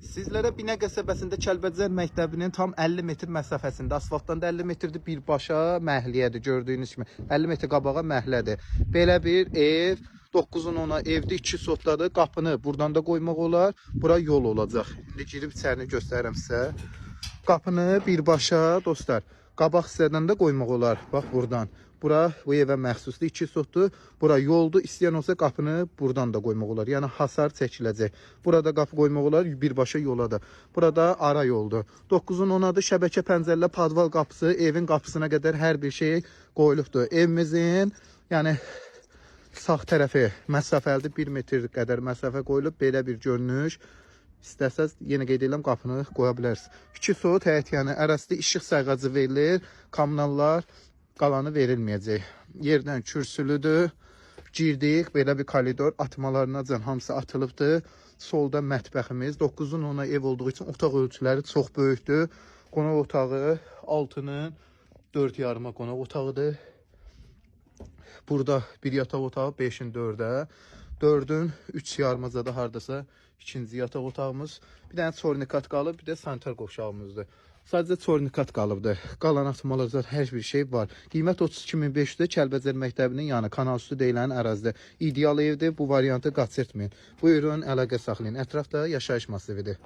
Sizlərə Binə qəsəbəsində Kəlbəcər məktəbinin tam 50 metr məsafəsində, asfaltdan da 50 metrdir, birbaşa məhliyədir. Gördüyünüz kimi 50 metr qabağa məhlədir. Belə bir ev 9-un 10-a evdə 2 sotdadır. Qapını buradan da qoymaq olar. Bura yol olacaq. İndi girib içərini göstərirəm sizə. Qapını birbaşa dostlar, qabaq hissədən də qoymaq olar. Bax buradan. Bura bu evə məxsusdur, 2 sotdur. Bura yoldur. İstəyən olsa qapını buradan da qoymaq olar. Yəni hasar çəkiləcək. Burada qapı qoymaq olar, birbaşa yoladır. Burada ara yoldur. 9-un 10-adır. Şəbəkə pəncərələ padval qapısı, evin qapısına qədər hər bir şey qoyulubdur. Evimizin yəni sağ tərəfi məsafəlidir. 1 metr qədər məsafə qoyulub. Belə bir görünüş. İstəsəz yenə qeyd edirəm, qapını qoya bilərsiniz. 2 sot həyət, yəni ərazidə işıq sayğacı verilir. Kommunallar qalanı verilməyəcək. Yerdən kürsülüdür. Girdik, belə bir koridor, atmalarınacan hamısı atılıbdır. Solda mətbəximiz, 9-un 10-a ev olduğu üçün otaq ölçüləri çox böyükdür. Qonaq otağı 6-nın 4 yarıma qonaq otağıdır. Burada bir yataq otağı 5-in 4-ə, 4-ün 3 yarımacada hardasa ikinci yataq otağımız. Bir dənə çornikat qalıb, bir də sanitar qovşağımızdır. Sadəcə çornikat qalıbdır. Qalan atmalar hər bir şey var. Qiymət 32.500-də Kəlbəcər məktəbinin yanı kanal üstü deyilən ərazidə. İdeal evdir. Bu variantı qaçırtmayın. Buyurun, əlaqə saxlayın. Ətrafda yaşayış masividir.